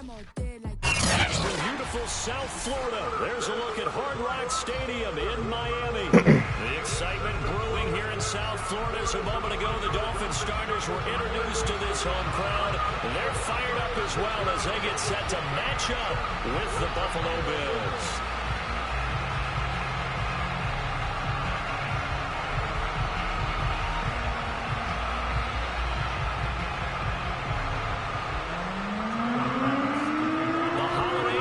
Beautiful South Florida. There's a look at Hard Rock Stadium in Miami. The excitement brewing here in South Florida. As a moment ago, the Dolphins starters were introduced to this home crowd. They're fired up as well as they get set to match up with the Buffalo Bills.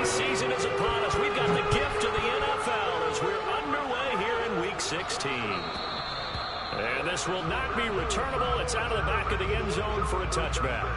Season is upon us. We've got the gift of the NFL as we're underway here in Week 16. And this will not be returnable. It's out of the back of the end zone for a touchback.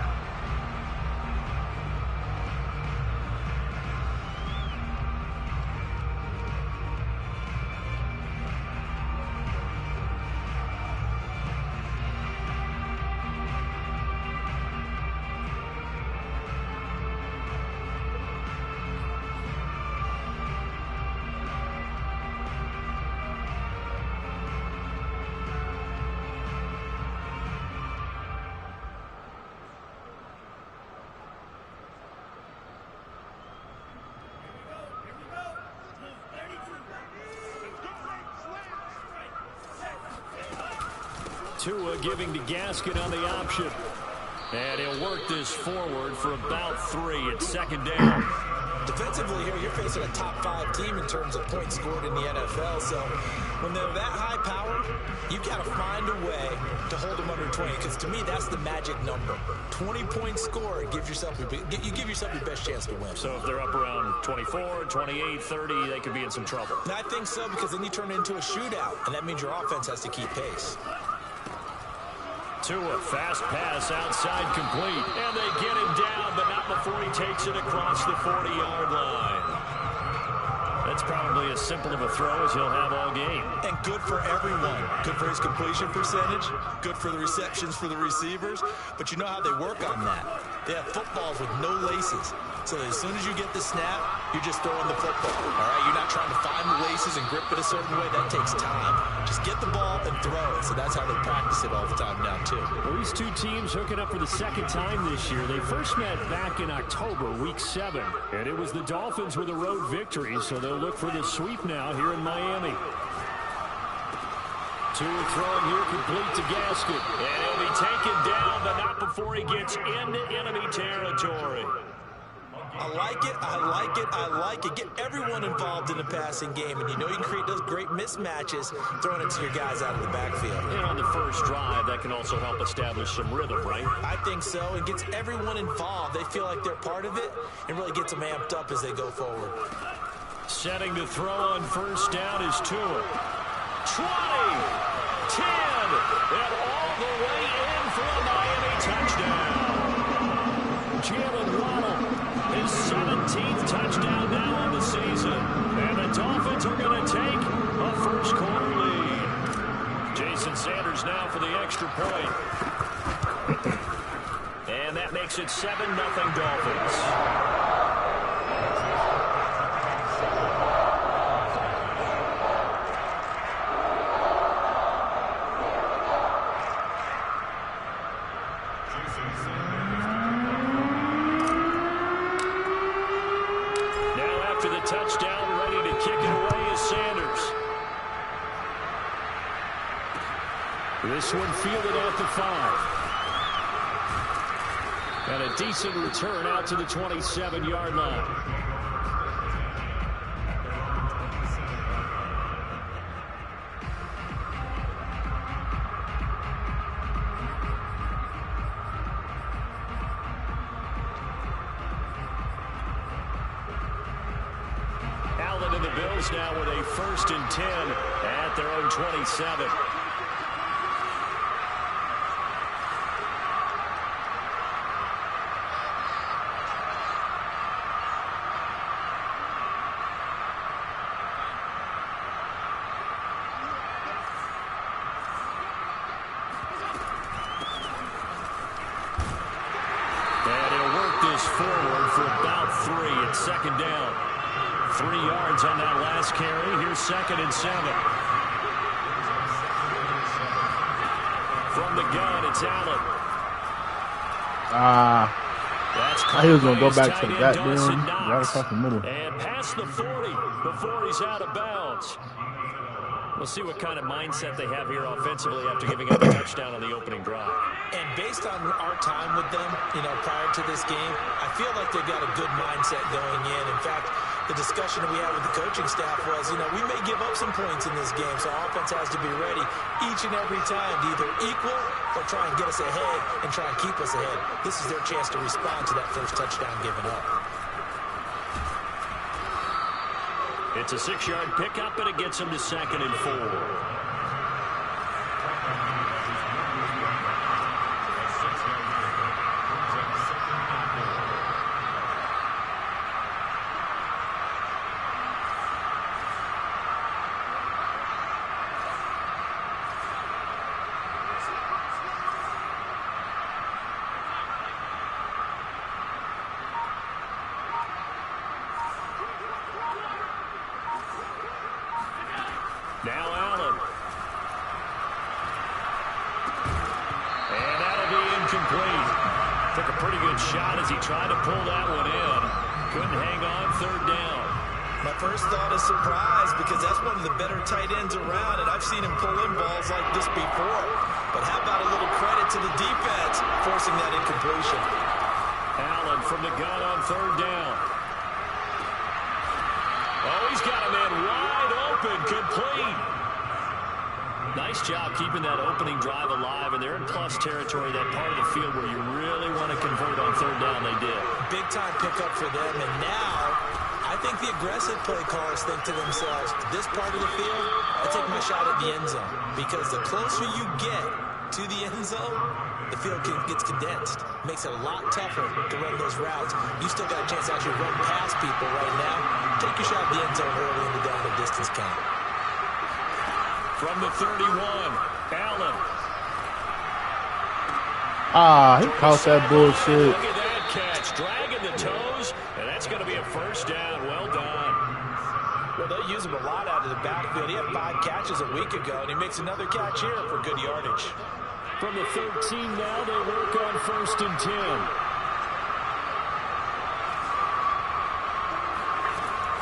Tua giving to Gaskin on the option. And he'll work this forward for about 3. It's second down. Defensively here, you're facing a top 5 team in terms of points scored in the NFL. So when they're that high powered, you've got to find a way to hold them under 20. Because to me, that's the magic number. 20 points scored, you give yourself your best chance to win. So if they're up around 24, 28, 30, they could be in some trouble. And I think so, because then you turn it into a shootout. And that means your offense has to keep pace. Tua, fast pass outside complete. And they get him down, but not before he takes it across the 40-yard line. That's probably as simple of a throw as he'll have all game. And good for everyone. Good for his completion percentage. Good for the receptions for the receivers. But you know how they work on that. They have footballs with no laces. So as soon as you get the snap, you're just throwing the football. All right, you're not trying to find the laces and grip it a certain way. That takes time. Just get the ball and throw it. So that's how they practice it all the time now, too. Well, these two teams hooking up for the second time this year. They first met back in October, Week 7. And it was the Dolphins with a road victory, so they'll look for the sweep now here in Miami. Tua throwing here complete to Gaskin. And he'll be taken down, but not before he gets into enemy territory. I like it, I like it, I like it. Get everyone involved in the passing game, and you know you can create those great mismatches throwing it to your guys out of the backfield. And on the first drive, that can also help establish some rhythm, right? I think so. It gets everyone involved. They feel like they're part of it and really gets them amped up as they go forward. Setting to throw on first down is Tua. 20, 10, and all the way in for a Miami touchdown. Jalen Waddle, his 17th touchdown now on the season. And the Dolphins are going to take a first quarter lead. Jason Sanders now for the extra point. And that makes it 7-0 Dolphins. Touchdown, ready to kick it away is Sanders. This one fielded at the 5. And a decent return out to the 27-yard line. And the Bills now with a 1st and 10 at their own 27. And he'll work this forward for about 3 at second down. 3 yards on that last carry. Here's 2nd and 7. From the gun, it's Allen. He was going to go back to the goddamn right across the middle. And past the 40 before he's out of bounds. We'll see what kind of mindset they have here offensively after giving up a touchdown on the opening drive. And based on our time with them, prior to this game, I feel like they've got a good mindset going in. In fact, the discussion we had with the coaching staff was, we may give up some points in this game, so our offense has to be ready each and every time to either equal or try and get us ahead and try and keep us ahead. This is their chance to respond to that first touchdown given up. It's a 6-yard pickup, and it gets him to 2nd and 4. Now Allen. And that'll be incomplete. Took a pretty good shot as he tried to pull that one in. Couldn't hang on, 3rd down. My first thought is surprise because that's one of the better tight ends around, and I've seen him pull in balls like this before. But how about a little credit to the defense forcing that incompletion? Allen from the gun on 3rd down. Oh, he's got a man wide open, complete. Nice job keeping that opening drive alive, and they're in plus territory, that part of the field where you really want to convert on 3rd down. They did. Big time pickup for them, and now I think the aggressive play callers think to themselves, this part of the field, I take my shot at the end zone, because the closer you get to the end zone, the field gets condensed. Makes it a lot tougher to run those routes. You still got a chance to actually run past people right now. Take your shot at the end zone early in the down and distance count. From the 31, Allen. He caught that bullshit. Look at that catch, dragging the toes, and that's going to be a 1st down. Well done. Well, they use him a lot out of the backfield. He had 5 catches a week ago, and he makes another catch here for good yardage. From the 13 now, they work on 1st and 10.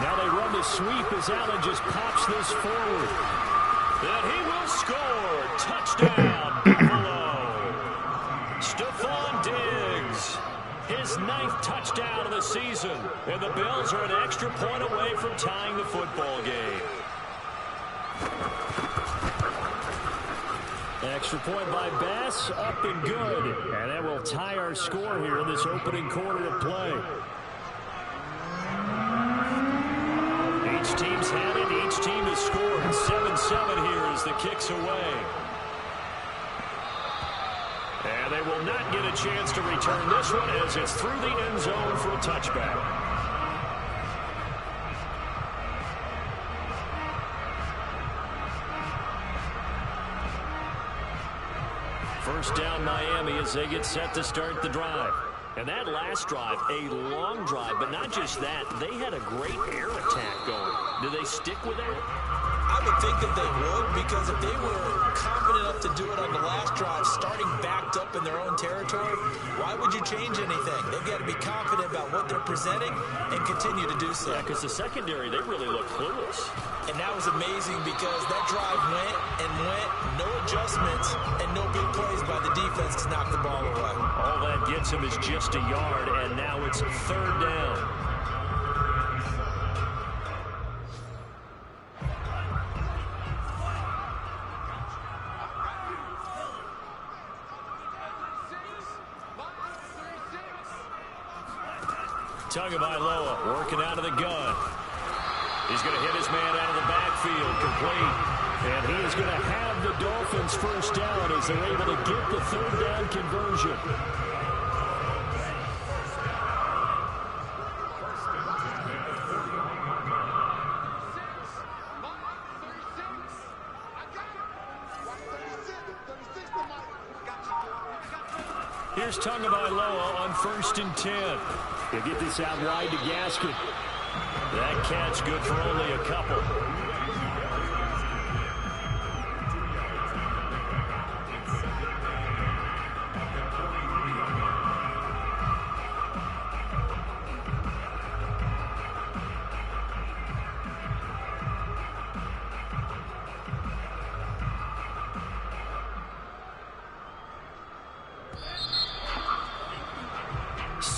Now they run the sweep as Allen just pops this forward. And he will score. Touchdown, Buffalo. Stephon Diggs. His 9th touchdown of the season. And the Bills are an extra point away from tying the football game. Extra point by Bass, up and good. And that will tie our score here in this opening quarter of play. Each team's had it. Each team has scored. 7-7 here as the kick's away. And they will not get a chance to return this one as it's through the end zone for a touchback. First down Miami as they get set to start the drive. And that last drive, a long drive, but not just that, they had a great air attack going. Do they stick with that? I would think that they would, because if they were confident enough to do it on the last drive, starting backed up in their own territory, why would you change anything? They've got to be confident about what they're presenting and continue to do so. Yeah, because the secondary, they really look clueless. And that was amazing because that drive went and went, no adjustments, and no big plays by the defense to knock the ball away. All that gets him is just a yard, and now it's 3rd down. Tagovailoa working out of the gun. He's going to hit his man out of the backfield, complete. And he is going to have the Dolphins first down as they're able to get the 3rd down conversion. Here's Tagovailoa on 1st and 10. He'll get this out wide to Gaskin. That catch good for only a couple.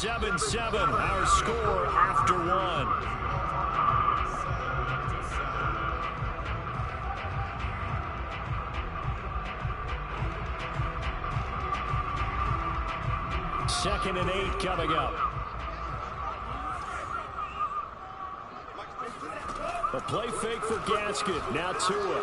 7-7, our score after one. Second and 8 coming up. A play fake for Gasket. Now Tua.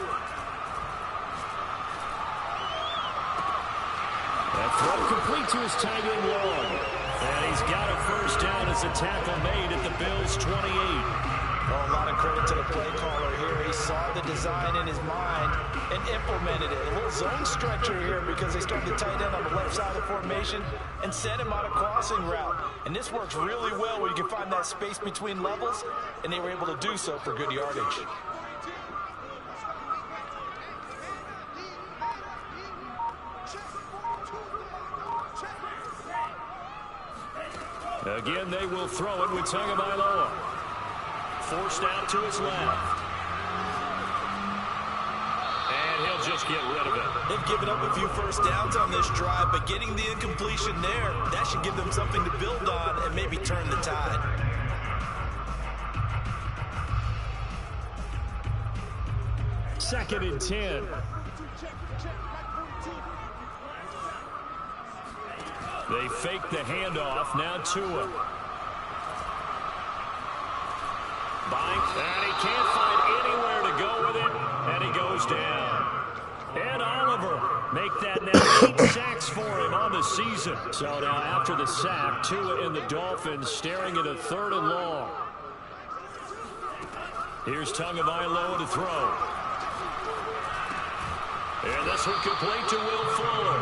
That throw complete to his tight end Long. And he's got a first down as a tackle made at the Bills' 28. Well, a lot of credit to the play caller here. He saw the design in his mind and implemented it. A little zone stretcher here because they started the tight end on the left side of the formation and sent him on a crossing route. And this works really well where you can find that space between levels, and they were able to do so for good yardage. Again, they will throw it with Tagovailoa. Forced out to his left. And he'll just get rid of it. They've given up a few first downs on this drive, but getting the incompletion there, that should give them something to build on and maybe turn the tide. Second and 10. They fake the handoff. Now Tua. And he can't find anywhere to go with it. And he goes down. And Oliver make that now 8 sacks for him on the season. So now after the sack, Tua and the Dolphins staring at a 3rd and long. Here's Tagovailoa to throw. And this one complete to Will Fuller.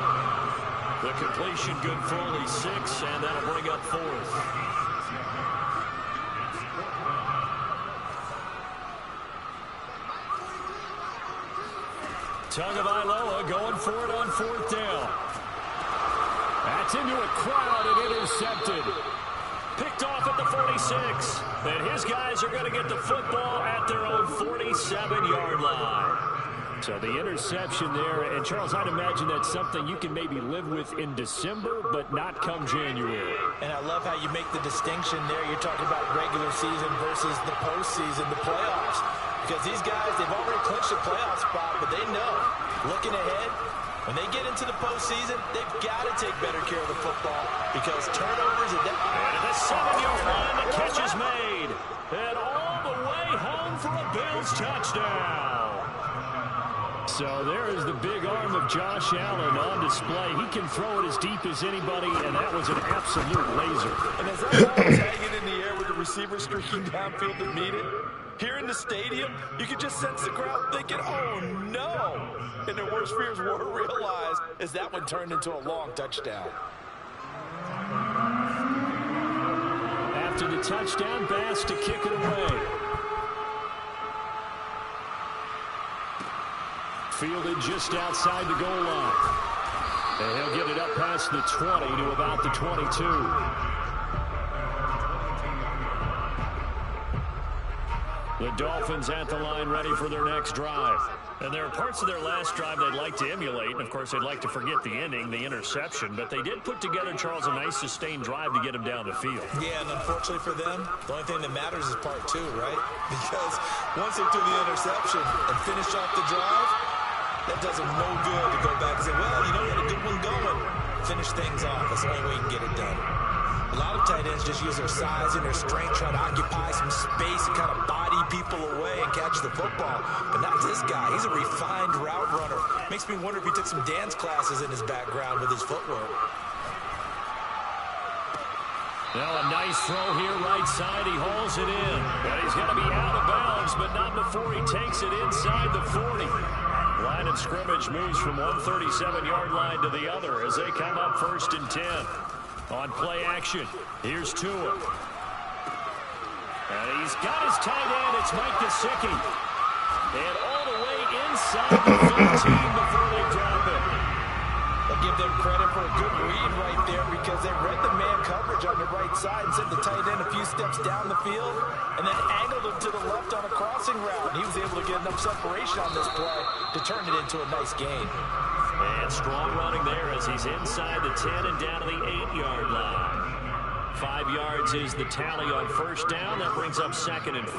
The completion good for only 6, and that'll bring up 4th. Tagovailoa going for it on 4th down. That's into a crowd and intercepted. Picked off at the 46. And his guys are going to get the football at their own 47-yard line. So the interception there, and Charles, I'd imagine that's something you can maybe live with in December, but not come January. And I love how you make the distinction there. You're talking about regular season versus the postseason, the playoffs. Because these guys, they've already clinched a playoff spot, but they know, looking ahead, when they get into the postseason, they've got to take better care of the football because turnovers are definitely... And the 7-yard line, the catch is made. And all the way home for a Bills touchdown. So there is the big arm of Josh Allen on display. He can throw it as deep as anybody, and that was an absolute laser. And as that ball was hanging in the air with the receiver streaking downfield to meet it, here in the stadium, you could just sense the crowd thinking, oh, no. And their worst fears were realized as that one turned into a long touchdown. After the touchdown, Bass to kick it away. Fielded just outside the goal line. And he'll get it up past the 20 to about the 22. The Dolphins at the line ready for their next drive. And there are parts of their last drive they'd like to emulate. And, of course, they'd like to forget the ending, the interception. But they did put together, Charles, a nice sustained drive to get them down the field. Yeah, and unfortunately for them, the only thing that matters is part 2, right? Because once they do the interception and finish off the drive, that does them no good to go back and say, well, you know, we had a good one going. Finish things off. That's the only way you can get it done. A lot of tight ends just use their size and their strength, trying to occupy some space and kind of body people away and catch the football. But not this guy. He's a refined route runner. Makes me wonder if he took some dance classes in his background with his footwork. Now a nice throw here right side. He hauls it in. But he's going to be out of bounds, but not before he takes it inside the 40. Line of scrimmage moves from one 37-yard line to the other as they come up 1st and 10. On play action, here's Tua. And he's got his tight end. It's Mike Gesicki. And all the way inside the 15 before they drop it. I'll give them credit for a good read right there because they read the man coverage on the right side and sent the tight end a few steps down the field and then angled him to the left on a crossing route. And he was able to get enough separation on this play to turn it into a nice gain. And strong running there as he's inside the 10 and down to the 8-yard line. 5 yards is the tally on first down. That brings up 2nd and 5.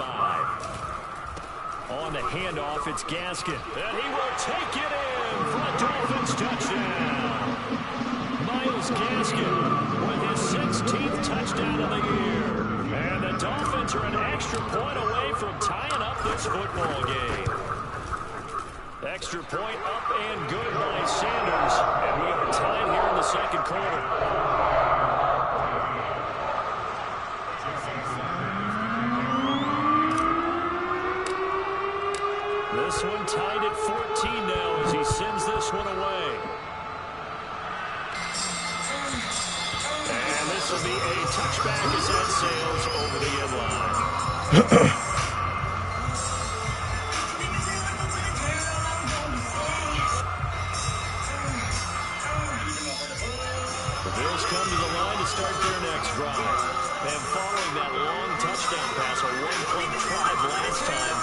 On the handoff, it's Gaskin. And he will take it in for a Dolphins touchdown. Myles Gaskin with his 16th touchdown of the year. And the Dolphins are an extra point away from tying up this football game. Extra point up and good by Sanders. And we are tied here in the second quarter. This one tied at 14 now as he sends this one away. And this will be a touchback as that sails over the end line. The Bills come to the line to start their next drive. And following that long touchdown pass, a one-point drive last time,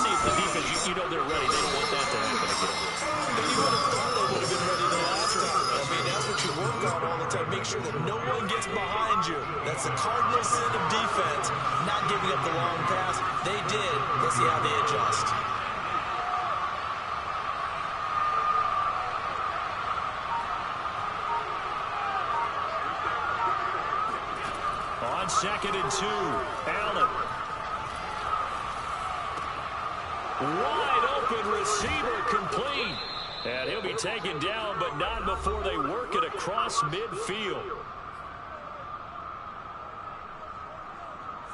see if the defense, you know they're ready. They don't want that to happen again. And you would have thought they would have been ready the last time. I mean, that's what you work on all the time. Make sure that no one gets behind you. That's the cardinal sin of defense, not giving up the long pass. They did. Let's see how they adjust. On 2nd and 2, Allen. Wide open receiver complete. And he'll be taken down, but not before they work it across midfield.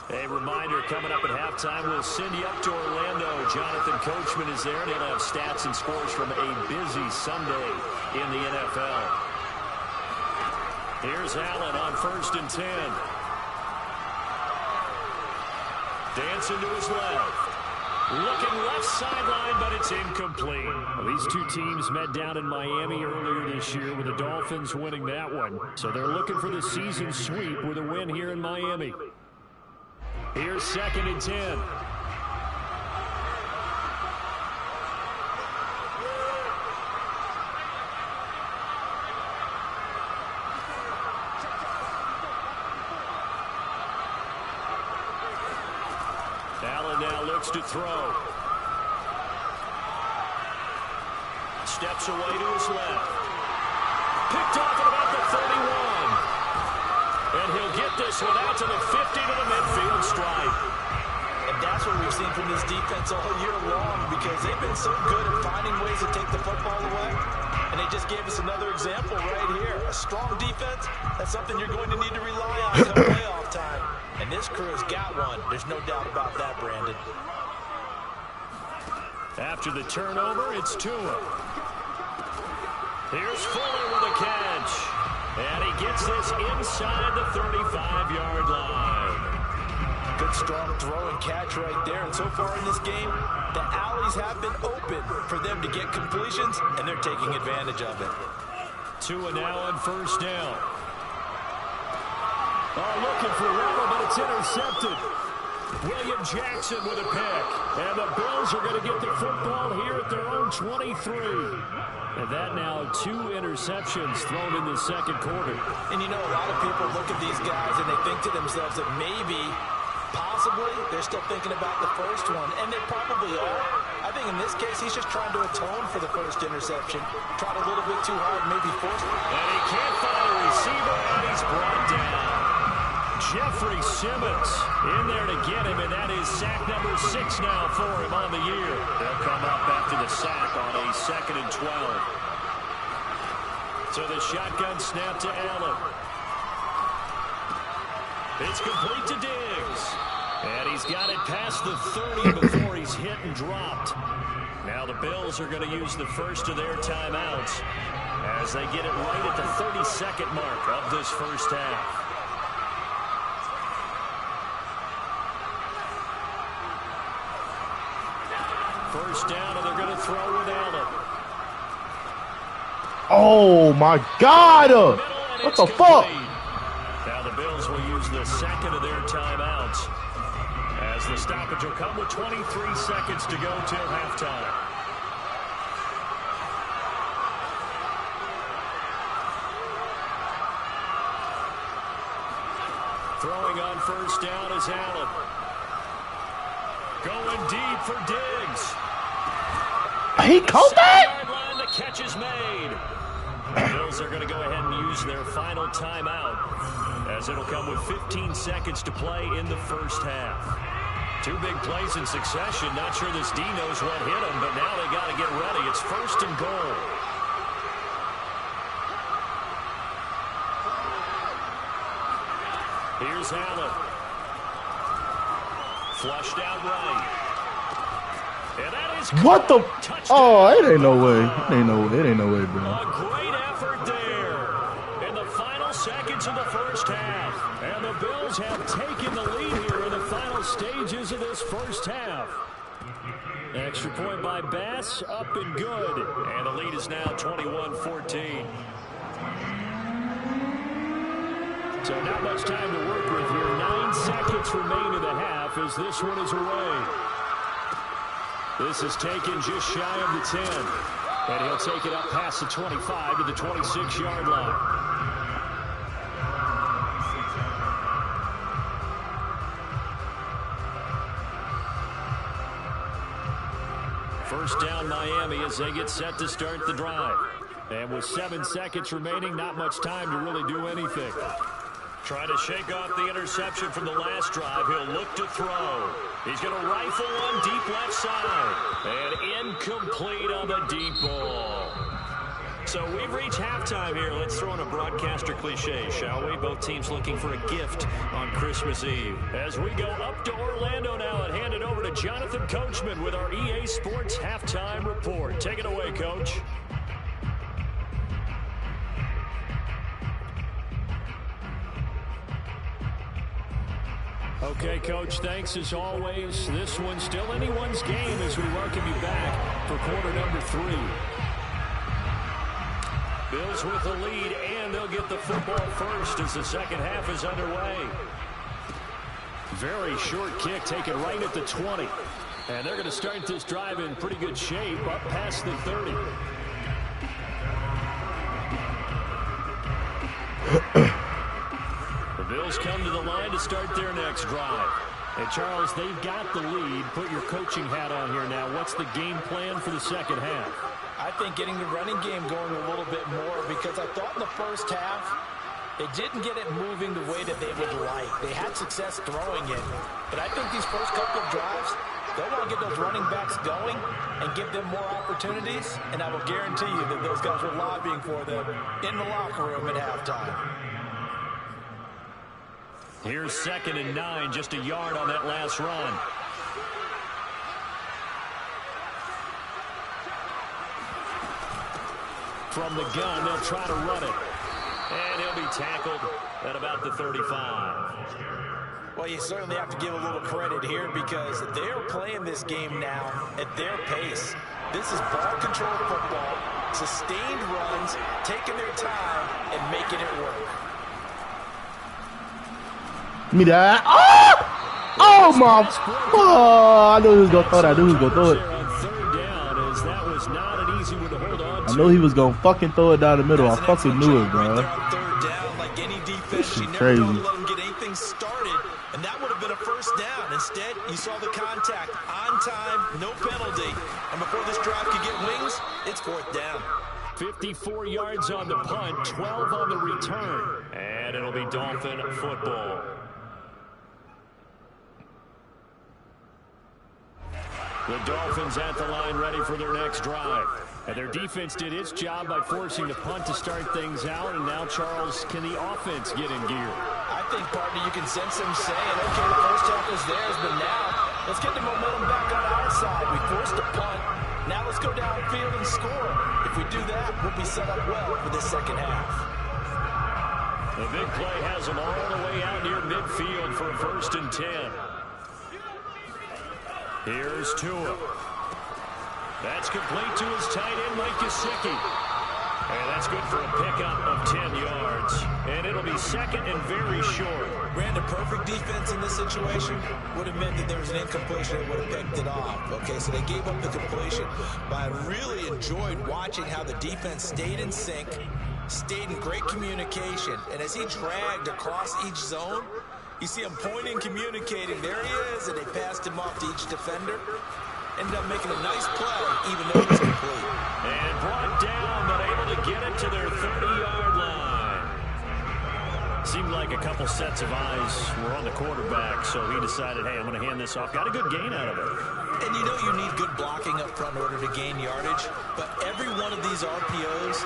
A reminder, coming up at halftime, we'll send you up to Orlando. Jonathan Coachman is there, and he'll have stats and scores from a busy Sunday in the NFL. Here's Allen on 1st and 10. Dancing to his left. Looking left sideline, but it's incomplete. Well, these two teams met down in Miami earlier this year with the Dolphins winning that one. So they're looking for the season sweep with a win here in Miami. Here's 2nd and 10. Allen now looks to throw. Steps away to his left. Picked off at about the 31. And he'll get this one out to the 50 to the midfield stripe. And that's what we've seen from this defense all year long, because they've been so good at finding ways to take the football away. And they just gave us another example right here. A strong defense, that's something you're going to need to rely on come playoff time. And this crew has got one. There's no doubt about that, Brandon. After the turnover, it's Tua. Here's Fuller with a catch. And he gets this inside the 35-yard line. Good strong throw and catch right there. And so far in this game, the alleys have been open for them to get completions, and they're taking advantage of it. Tua now on 1st down. Looking for Waddle, but it's intercepted. William Jackson with a pick. And the Bills are going to get the football here at their own 23. And that now 2 interceptions thrown in the second quarter. And you know, a lot of people look at these guys and they think to themselves that maybe, possibly, they're still thinking about the first one. And they probably are. I think in this case, he's just trying to atone for the first interception. Tried a little bit too hard, maybe forced it. And he can't find a receiver, and he's brought down. Jeffrey Simmons in there to get him, and that is sack number 6 now for him on the year. They'll come up after the sack on a 2nd and 12. So the shotgun snap to Allen. It's complete to Diggs. And he's got it past the 30 before he's hit and dropped. Now the Bills are going to use the first of their timeouts as they get it right at the 32nd mark of this first half. First down, and they're going to throw with Allen. Oh, my God. What the fuck? Now the Bills will use the second of their timeouts as the stoppage will come with 23 seconds to go till halftime. first down is Allen. Going deep for Diggs. He caught that? Line, the catch is made. The Bills are going to go ahead and use their final timeout, as it'll come with 15 seconds to play in the first half. 2 big plays in succession. Not sure this D knows what hit him, but now they got to get ready. It's 1st and goal. Here's Allen. Flushed out right. And that is what the? touchdown. Oh, it ain't no way. It ain't no way. It ain't no way, bro. A great effort there in the final seconds of the first half. And the Bills have taken the lead here in the final stages of this first half. Extra point by Bass, up and good. And the lead is now 21-14. So not much time to work with here. 9 seconds remain in the half as this one is away. This is taken just shy of the 10. And he'll take it up past the 25 to the 26-yard line. First down Miami as they get set to start the drive. And with 7 seconds remaining, not much time to really do anything. Trying to shake off the interception from the last drive. He'll look to throw. He's going to rifle one deep left side. And incomplete on the deep ball. So we've reached halftime here. Let's throw in a broadcaster cliche, shall we? Both teams looking for a gift on Christmas Eve. As we go up to Orlando now and hand it over to Jonathan Coachman with our EA Sports Halftime Report. Take it away, Coach. Okay, Coach, thanks as always. This one's still anyone's game as we welcome you back for quarter number 3. Bills with the lead, and they'll get the football first as the second half is underway. Very short kick taken right at the 20. And they're going to start this drive in pretty good shape up past the 30. The Bills come to the line to start their next drive. And, Charles, they've got the lead. Put your coaching hat on here now. What's the game plan for the second half? I think getting the running game going a little bit more, because I thought in the first half they didn't get it moving the way that they would like. They had success throwing it. But I think these first couple of drives, they want to get those running backs going and give them more opportunities. And I will guarantee you that those guys were lobbying for them in the locker room at halftime. Here's 2nd and 9, just a yard on that last run. From the gun, they'll try to run it. And he'll be tackled at about the 35. Well, you certainly have to give a little credit here because they're playing this game now at their pace. This is ball control football, sustained runs, taking their time and making it work. Me that. Oh! Oh, my. Oh, I knew he was going to throw that. I knew he was going to throw it. I know he was going to fucking throw it down the middle. I fucking knew it, bro. This is crazy. Let him get anything started, and that would have been a first down. Instead, you saw the contact on time, no penalty. And before this drive could get wings, it's 4th down. 54 yards on the punt, 12 on the return. And it'll be Dolphin football. The Dolphins at the line ready for their next drive. And their defense did its job by forcing the punt to start things out. And now, Charles, can the offense get in gear? I think, partner, you can sense them saying, okay, the first half is theirs, but now let's get the momentum back on our side. We forced a punt. Now let's go downfield and score. If we do that, we'll be set up well for the second half. The big play has them all the way out near midfield for 1st and 10. Here's Tua. That's complete to his tight end, Mike Gesicki. And that's good for a pickup of 10 yards. And it'll be 2nd and very short. Brandon, perfect defense in this situation would have meant that there was an incompletion that would have picked it off. Okay, so they gave up the completion. But I really enjoyed watching how the defense stayed in sync, stayed in great communication. And as he dragged across each zone, You see him pointing, communicating. There he is, and they passed him off to each defender. Ended up making a nice play, even though it was complete. And brought down, but able to get it to their 30-yard line. Seemed like a couple sets of eyes were on the quarterback, so he decided, hey, I'm going to hand this off. Got a good gain out of it. And you know you need good blocking up front in order to gain yardage, but every one of these RPOs,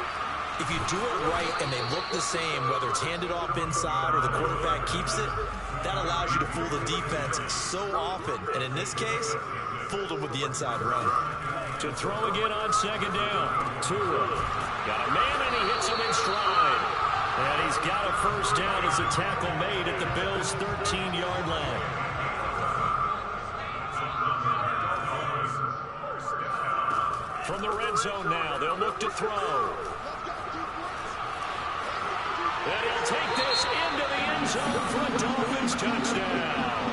if you do it right and they look the same, whether it's handed off inside or the quarterback keeps it, that allows you to fool the defense so often. And in this case, fooled them with the inside run. To throw again on second down. Tua got a man and he hits him in stride. And he's got a first down as a tackle made at the Bills' 13-yard line. From the red zone now, they'll look to throw. And he'll take this into the end zone for a Dolphins touchdown.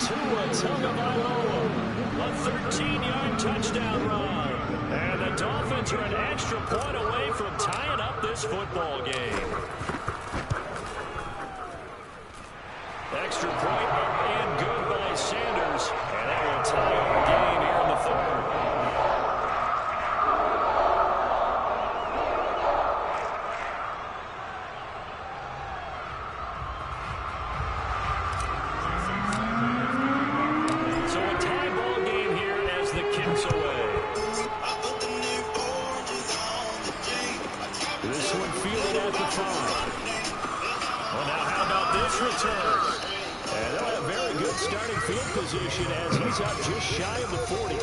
Tua Tagovailoa, a 13-yard touchdown run. And the Dolphins are an extra point away from tying up this football game. Extra point and good by Sanders. And that will tie our game here in the third. Starting field position as he's up just shy of the 40.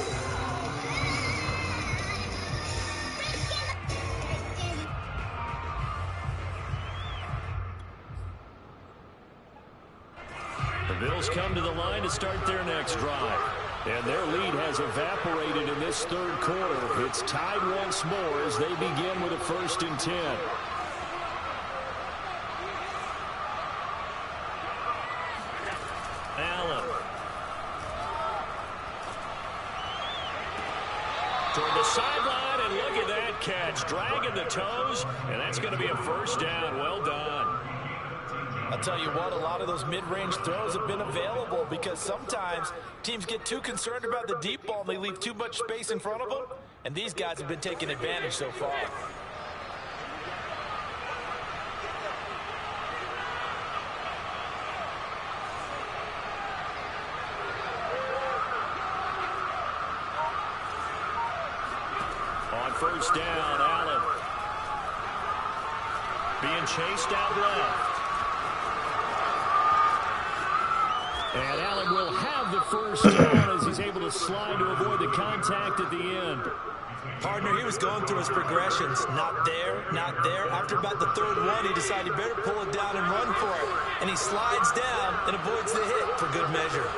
The Bills come to the line to start their next drive. And their lead has evaporated in this third quarter. It's tied once more as they begin with a 1st and 10. Toward the sideline, and look at that catch. Dragging the toes, and that's going to be a first down. Well done. I'll tell you what, a lot of those mid-range throws have been available because sometimes teams get too concerned about the deep ball and they leave too much space in front of them, and these guys have been taking advantage so far. First down, Allen. Being chased out left. And Allen will have the first down as he's able to slide to avoid the contact at the end. Partner, he was going through his progressions. Not there, not there. After about the third one, he decided he better pull it down and run for it. And he slides down and avoids the hit for good measure.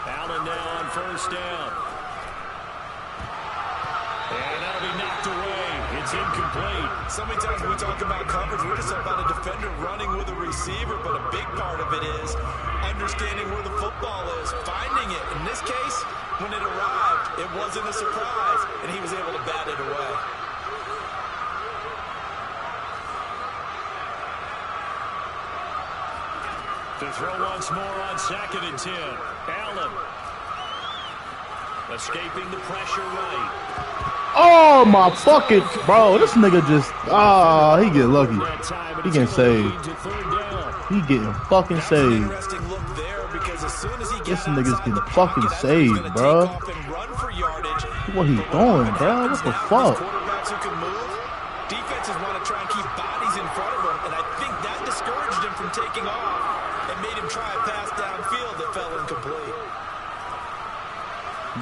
Allen now on first down. And that'll be knocked away. It's incomplete. So many times when we talk about coverage, we're just about a defender running with a receiver, but a big part of it is understanding where the football is, finding it. In this case, when it arrived, it wasn't a surprise, and he was able to bat it away. To throw once more on 2nd and 10. Allen. Escaping the pressure right. Oh, my fucking... Bro, this nigga just... Ah, he get lucky. He getting saved. He getting fucking saved. This nigga's getting fucking saved, bro. What he doing, bro? What the fuck? Defenses want to try and keep bodies in front of him, and I think that discouraged him from taking off. It made him try a pass downfield that fell incomplete.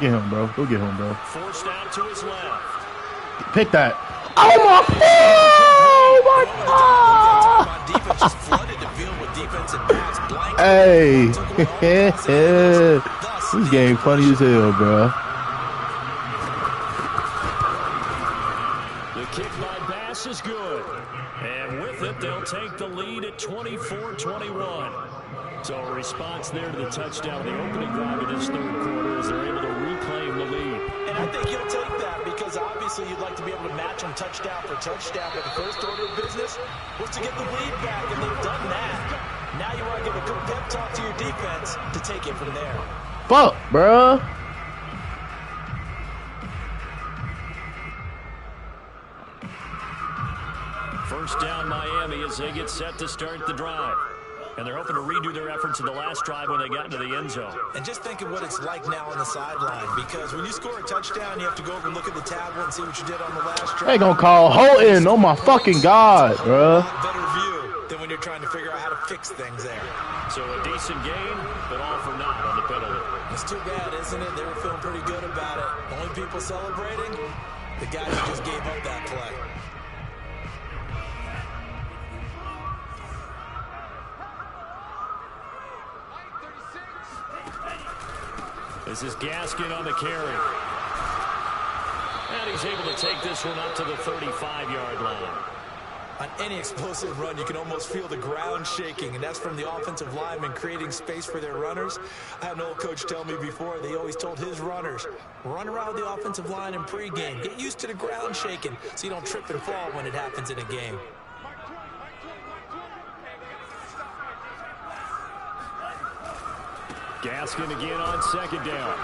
Get him, bro. Go get him, bro. Forced out to his left. Pick that. Oh my! Oh my God! Hey, this game funny as hell, bro. The kick by Bass is good, and with it, they'll take the lead at 24-21. So a response there to the touchdown, the opening drive of this third quarter, as they're able to reclaim the lead. And I think he'll take that because obviously you'd like to be able to match him touchdown for touchdown. But the first order of business was to get the lead back, and they've done that. Now you want to give a good pep talk to your defense to take it from there. Fuck, bruh. First down Miami as they get set to start the drive. And they're hoping to redo their efforts in the last drive when they got into the end zone. And just think of what it's like now on the sideline, because when you score a touchdown, you have to go over and look at the tablet and see what you did on the last drive. They gonna call Holton. Oh my fucking God, bruh. Better view than when you're trying to figure out how to fix things there. So a decent game, but all for naught on the penalty. It's too bad, isn't it? They were feeling pretty good about it. Only people celebrating, the guys who just gave up that play. This is Gaskin on the carry. And he's able to take this one up to the 35-yard line. On any explosive run, you can almost feel the ground shaking, and that's from the offensive linemen creating space for their runners. I had an old coach tell me before, they always told his runners, run around the offensive line in pregame. Get used to the ground shaking so you don't trip and fall when it happens in a game. Gaskin again on second down.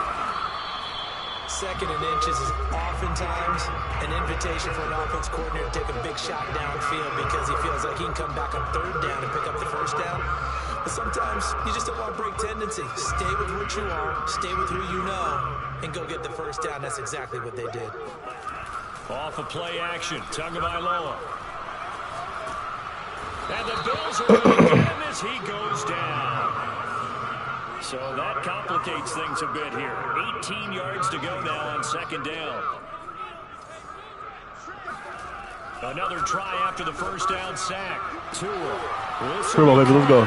Second and inches is oftentimes an invitation for an offense coordinator to take a big shot downfield because he feels like he can come back on third down and pick up the first down. But sometimes you just don't want to break tendency. Stay with what you are, stay with who you know, and go get the first down. That's exactly what they did. Off of play action, Tagovailoa. And the Bills are going to get him as he goes down. So that complicates things a bit here. 18 yards to go now on second down. Another try after the first down sack. Turbo, baby, let's go.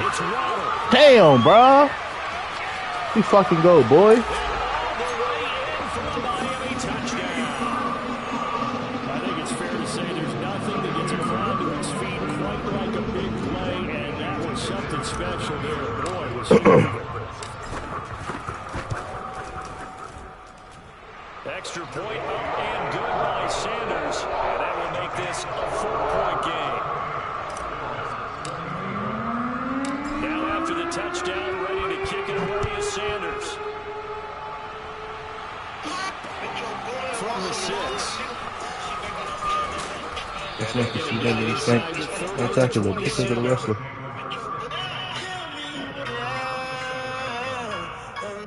Damn, bro. He fucking go, boy. I think it's fair to say there's nothing that gets a crowd to its feet quite like a big play, and that was something special there. Boy, was he. Extra point up and good by Sanders. And that will make this a 4-point game. Now after the touchdown, ready to kick it away is Sanders. From the 6. That's like the shit under the strength. That's actually the kick of the wrestler.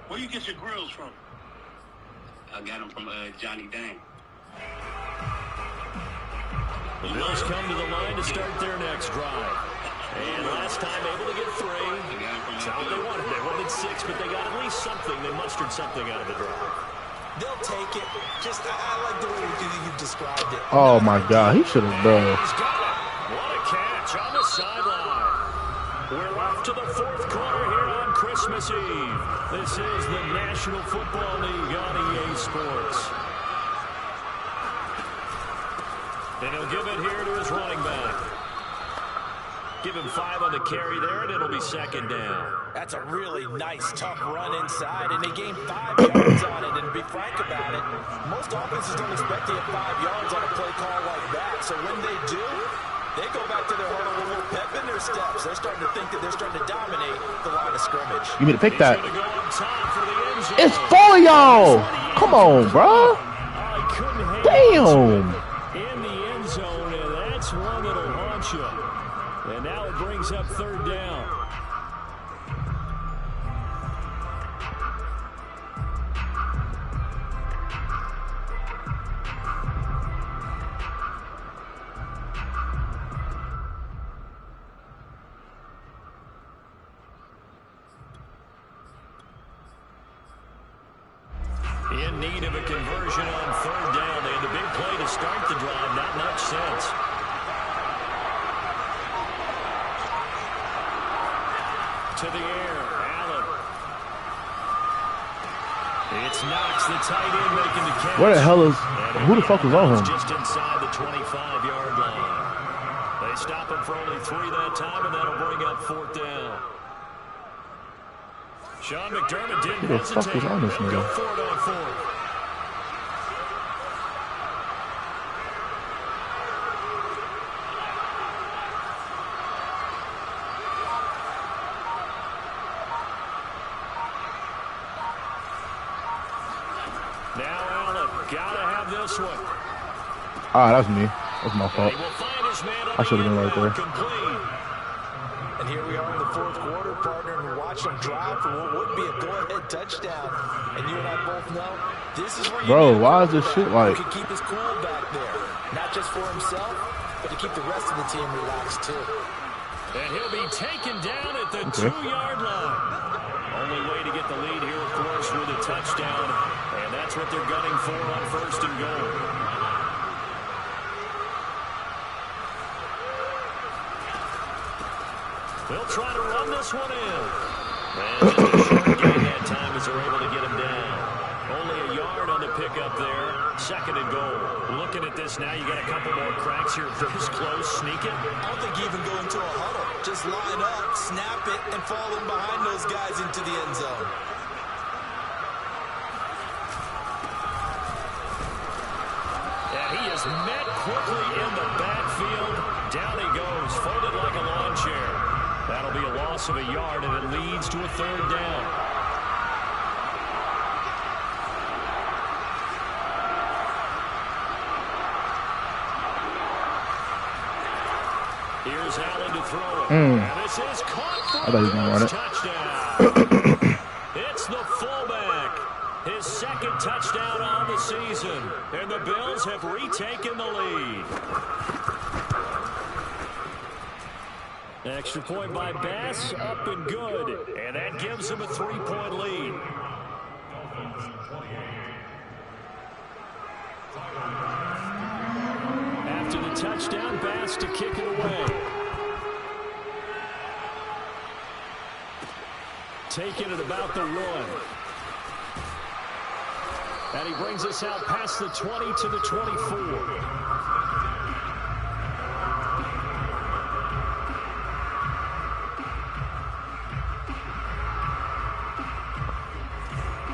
Where you get your grills from? I got them from Johnny Dang. The Bills come to the line to start their next drive. And last time able to get 3. That's how they wanted. They wanted 6, but they got at least something. They mustered something out of the drive. They'll take it. Just, I like the way you described it. Oh my God, he should have done. He's got it. What a catch on the sideline. We're off to the 4th quarter here on Christmas Eve. This is the National Football League on EA Sports. And he'll give it here to his running back. Give him 5 on the carry there, and it'll be second down. That's a really nice, tough run inside, and they gained 5 yards on it. And to be frank about it, most offenses don't expect to get 5 yards on a play call like that. So when they do, they go back to their huddle with a little pep in their steps. They're starting to think that they're starting to dominate the line of scrimmage. You need to pick that. It's for y'all. Come on, bro. Damn. In the end zone, and that's one that'll launch you. And now it brings up third down. In need of a conversion on third down. They had the big play to start the drive. Not much sense. To the air, Allen. It's Knox, the tight end, making the catch. Where the hell is? Who the fuck was on him? Just inside the 25-yard line. They stop him for only 3 that time, and that'll bring up 4th down. Sean McDermott didn't hesitate. Who the fuck is on this nigga? Go for it on 4th. Now Allen, gotta have this one. Ah, that's me. That's my fault. I should have been right there. And here we are in the fourth quarter, partner, and watch them drive for what would be a go-ahead touchdown. And you and I both know this is where you why is this shit like? He could keep his cool back there, not just for himself, but to keep the rest of the team relaxed too. And he'll be taken down at the 2-yard line. Only way to get the lead here, of course, with a touchdown. And that's what they're gunning for on 1st and goal. They'll try to run this one in. And just a short gain that time as they're able to get him down. Only a yard on the pickup there. 2nd and goal. Looking at this now, you got a couple more cracks here. This close, sneaking. I don't think you even go into a huddle. Just line up, snap it, and fall in behind those guys into the end zone. And he is met quickly in the backfield. Down he goes, folded like a lawn chair. That'll be a loss of a yard, and it leads to a 3rd down. Here's Allen to throw it. And this is caught for a touchdown. It's the fullback. His 2nd touchdown on the season. And the Bills have retaken the lead. Extra point by Bass, up and good. And that gives him a 3-point lead. After the touchdown, Bass to kick it away. Taking it about the 1. And he brings us out past the 20 to the 24.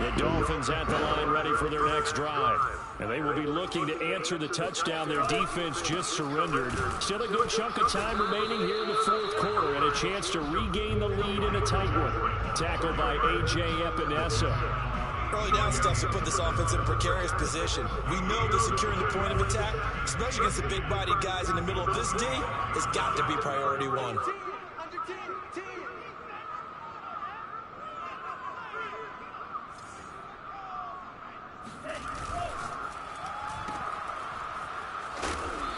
The Dolphins at the line ready for their next drive. And they will be looking to answer the touchdown their defense just surrendered. Still a good chunk of time remaining here in the 4th quarter and a chance to regain the lead in a tight one. Tackled by A.J. Epinesa. Early down stuff to put this offense in a precarious position. We know that securing the point of attack, especially against the big-bodied guys in the middle of this D, has got to be priority 1.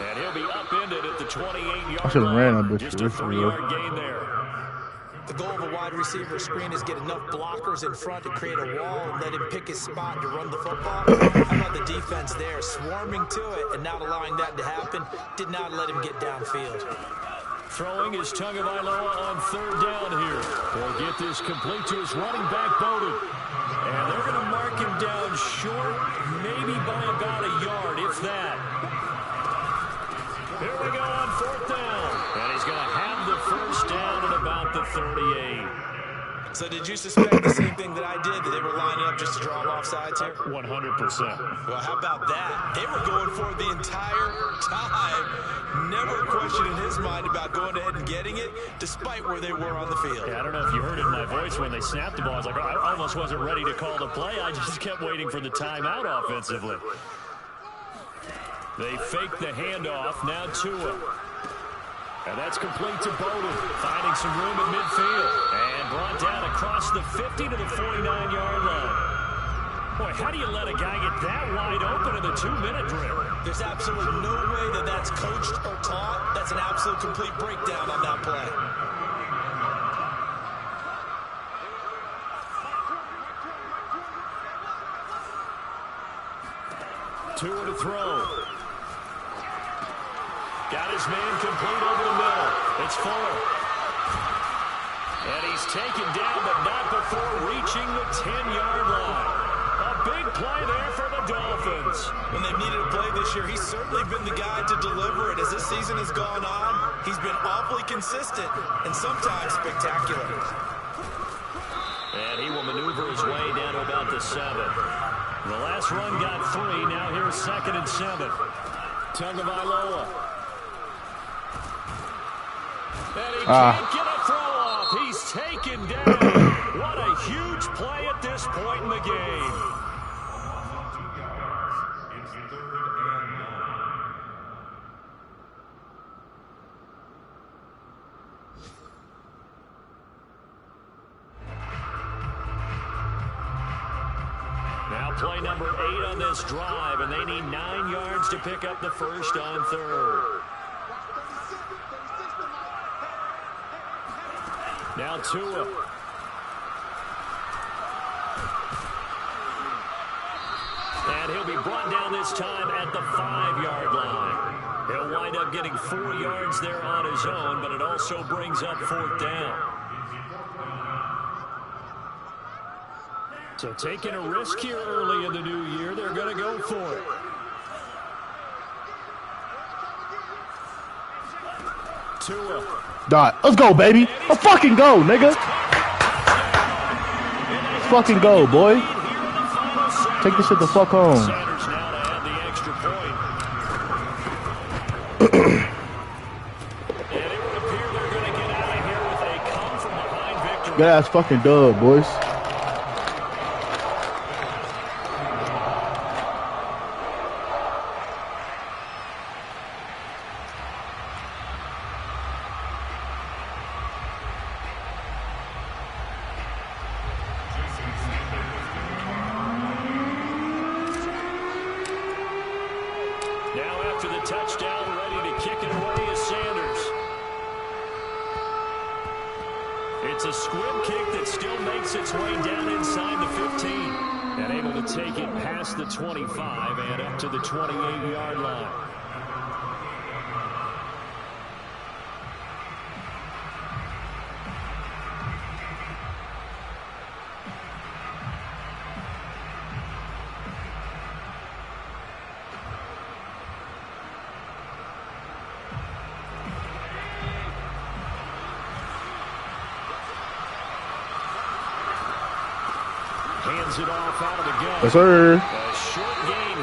And he'll be upended at the 28-yard I should have ran a bit. Just a 3-yard gain there. The goal of a wide receiver screen is get enough blockers in front to create a wall and let him pick his spot to run the football. How about the defense there, swarming to it and not allowing that to happen? Did not let him get downfield. Throwing is Tagovailoa on 3rd down here. He'll get this complete to his running back, Bowden. And they're going to mark him down short, maybe by about a yard, if that. Here we go on 4th down. And he's going to have the 1st down at about the 38. So did you suspect the same thing that I did, that they were lining up just to draw him off sides here? 100%. Well, how about that? They were going for it the entire time. Never a question in his mind about going ahead and getting it, despite where they were on the field. Yeah, I don't know if you heard it in my voice when they snapped the ball. I was like, I almost wasn't ready to call the play. I just kept waiting for the timeout offensively. They fake the handoff. Now Tua. And that's complete to Bowden, finding some room at midfield. And brought down across the 50 to the 49-yard line. Boy, how do you let a guy get that wide open in the 2-minute drill? There's absolutely no way that that's coached or taught. That's an absolute complete breakdown on that play. Tua to throw. Got his man complete over the middle. It's Fuller. And he's taken down, but not before reaching the 10-yard line. A big play there for the Dolphins. When they've needed a play this year, he's certainly been the guy to deliver it. As this season has gone on, he's been awfully consistent and sometimes spectacular. And he will maneuver his way down to about the 7. The last run got 3. Now here's 2nd and 7. Tagovailoa. And he can't get a throw off. He's taken down. What a huge play at this point in the game. Now play number 8 on this drive, and they need 9 yards to pick up the first on third. Now Tua. And he'll be brought down this time at the 5-yard line. He'll wind up getting 4 yards there on his own, but it also brings up 4th down. So taking a risk here early in the new year, they're going to go for it. Tua. Dot. Let's go, baby. Let's fucking go, nigga. Let's fucking go, boy. Take this shit the fuck home. Sanders now to add the extra point. And it would appear they're going to get out of here with a come-from-behind victory. Good ass fucking dub, boys. After the touchdown, ready to kick it away is Sanders. It's a squib kick that still makes its way down inside the 15. And able to take it past the 25 and up to the 28-yard line. Hands it off out of the gun. Yes, sir. A short game